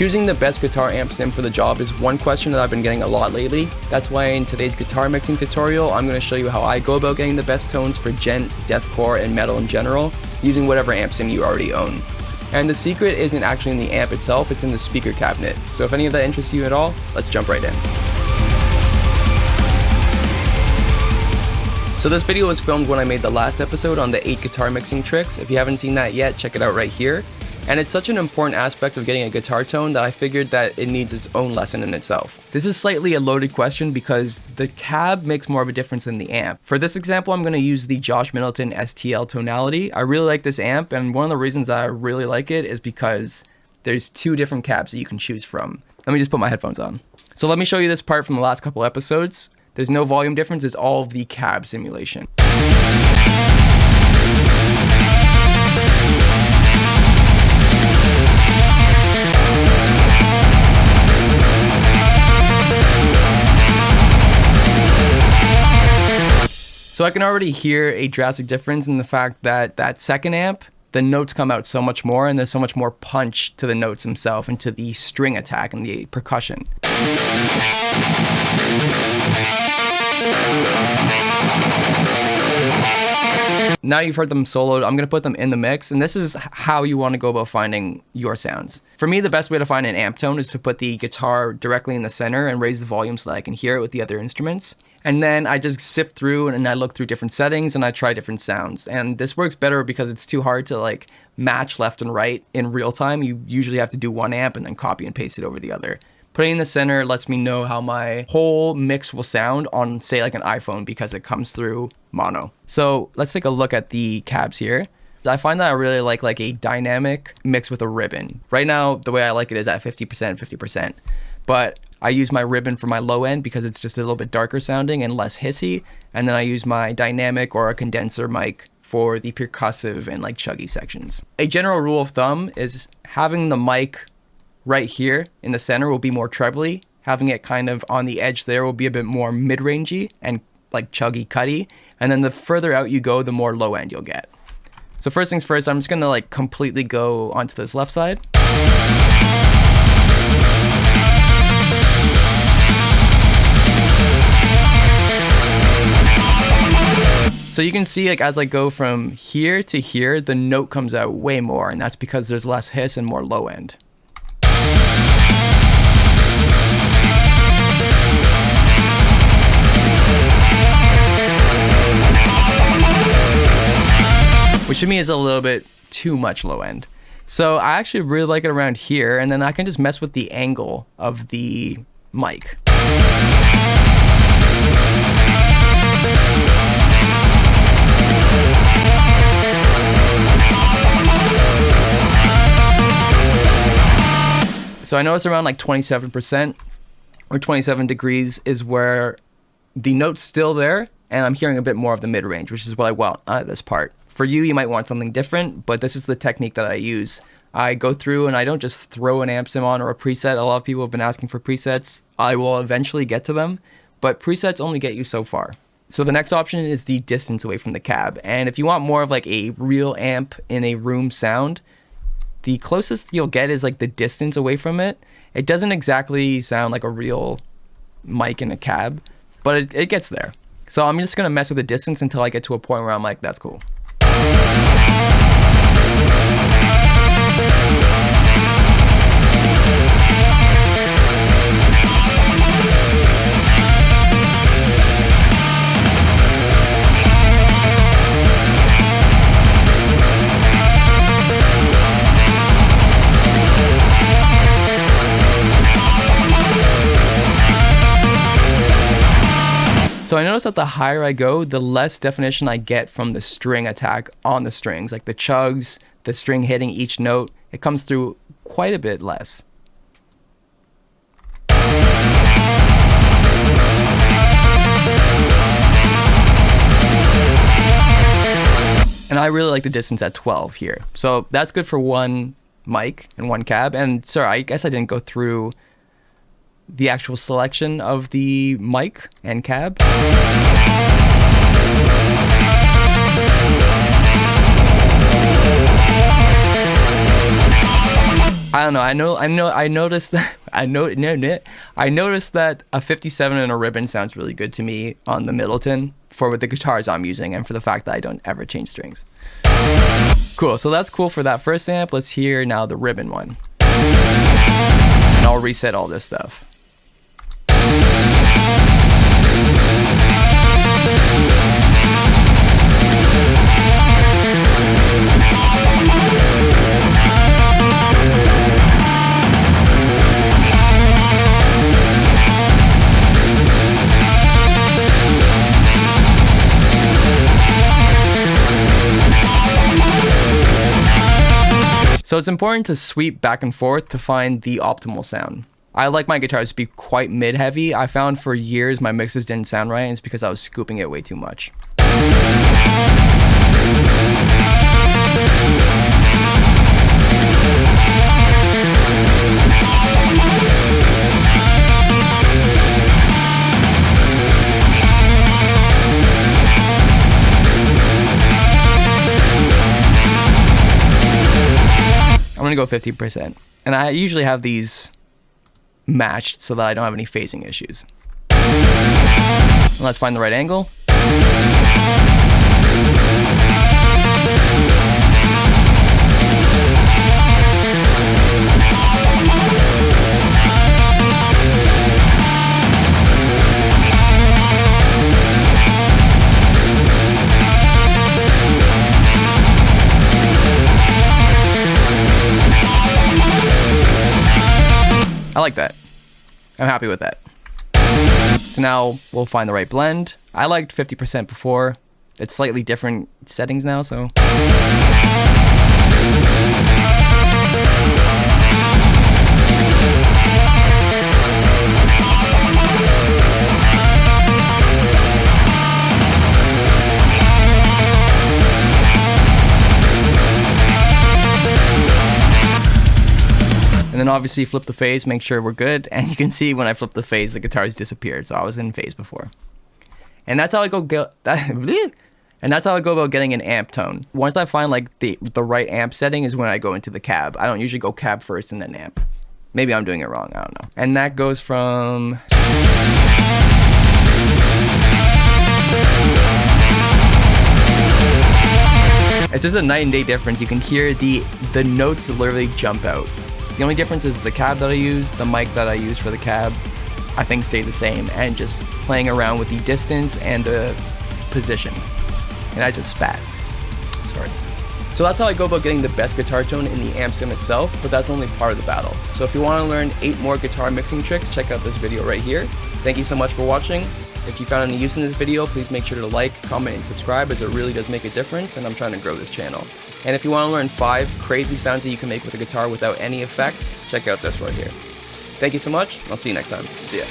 Choosing the best guitar amp sim for the job is one question that I've been getting a lot lately. That's why in today's guitar mixing tutorial, I'm going to show you how I go about getting the best tones for djent, deathcore, and metal in general, using whatever amp sim you already own. And the secret isn't actually in the amp itself, it's in the speaker cabinet. So if any of that interests you at all, let's jump right in. So this video was filmed when I made the last episode on the 8 guitar mixing tricks. If you haven't seen that yet, check it out right here. And it's such an important aspect of getting a guitar tone that I figured that it needs its own lesson in itself. This is slightly a loaded question because the cab makes more of a difference than the amp. For this example, I'm going to use the Josh Middleton STL Tonality. I really like this amp, and one of the reasons I really like it is because there's 2 different cabs that you can choose from. Let me just put my headphones on. So let me show you this part from the last couple episodes. There's no volume difference, it's all of the cab simulation. So I can already hear a drastic difference in the fact that that second amp, the notes come out so much more and there's so much more punch to the notes themselves and to the string attack and the percussion. Now you've heard them soloed, I'm going to put them in the mix, and this is how you want to go about finding your sounds. For me, the best way to find an amp tone is to put the guitar directly in the center and raise the volume so that I can hear it with the other instruments. And then I just sift through and I look through different settings and I try different sounds. And this works better because it's too hard to like match left and right in real time. You usually have to do one amp and then copy and paste it over the other. Putting in the center lets me know how my whole mix will sound on, say, like an iPhone because it comes through mono. So let's take a look at the cabs here. I find that I really like a dynamic mix with a ribbon. Right now, the way I like it is at 50%, 50%. But I use my ribbon for my low end because it's just a little bit darker sounding and less hissy. And then I use my dynamic or a condenser mic for the percussive and like chuggy sections. A general rule of thumb is having the mic right here in the center will be more trebly. Having it kind of on the edge there will be a bit more mid-rangey and like chuggy cutty. And then the further out you go, the more low end you'll get. So first things first, I'm just gonna like completely go onto this left side. So you can see like as I go from here to here, the note comes out way more, and that's because there's less hiss and more low end. Which to me is a little bit too much low end. So I actually really like it around here, and then I can just mess with the angle of the mic. So I notice around like 27% or 27 degrees is where the note's still there, and I'm hearing a bit more of the mid-range, which is what I want out of this part. For you, you might want something different, but this is the technique that I use. I go through and I don't just throw an amp sim on or a preset. A lot of people have been asking for presets. I will eventually get to them, but presets only get you so far. So the next option is the distance away from the cab. And if you want more of like a real amp in a room sound, the closest you'll get is like the distance away from it. It doesn't exactly sound like a real mic in a cab, but it gets there. So I'm just gonna mess with the distance until I get to a point where I'm like, that's cool. So I notice that the higher I go, the less definition I get from the string attack on the strings, like the chugs, the string hitting each note. It comes through quite a bit less. And I really like the distance at 12 here. So that's good for one mic and one cab. And sorry, I guess I didn't go through the actual selection of the mic and cab. I don't know. I noticed that. I noticed that a 57 and a ribbon sounds really good to me on the Middleton for the guitars I'm using and for the fact that I don't ever change strings. Cool. So that's cool for that first amp. Let's hear now the ribbon one. And I'll reset all this stuff. So it's important to sweep back and forth to find the optimal sound. I like my guitars to be quite mid-heavy. I found for years my mixes didn't sound right, and it's because I was scooping it way too much. I'm gonna go 50%. And I usually have these matched so that I don't have any phasing issues. Let's find the right angle. I like that. I'm happy with that. So now we'll find the right blend. I liked 50% before. It's slightly different settings now, so. And then obviously flip the phase, make sure we're good. And you can see when I flip the phase, the guitars disappeared. So I was in phase before. And that's how I go and that's how I go about getting an amp tone. Once I find like the right amp setting is when I go into the cab. I don't usually go cab first and then amp. Maybe I'm doing it wrong, I don't know. And that goes from it's just a night and day difference. You can hear the notes literally jump out. The only difference is the cab that I use, the mic that I use for the cab, I think stay the same, and just playing around with the distance and the position. And I just spat. Sorry. So that's how I go about getting the best guitar tone in the amp sim itself, but that's only part of the battle. So if you want to learn 8 more guitar mixing tricks, check out this video right here. Thank you so much for watching. If you found any use in this video, please make sure to like, comment, and subscribe, as it really does make a difference, and I'm trying to grow this channel. And if you want to learn 5 crazy sounds that you can make with a guitar without any effects, check out this right here. Thank you so much. I'll see you next time. See ya.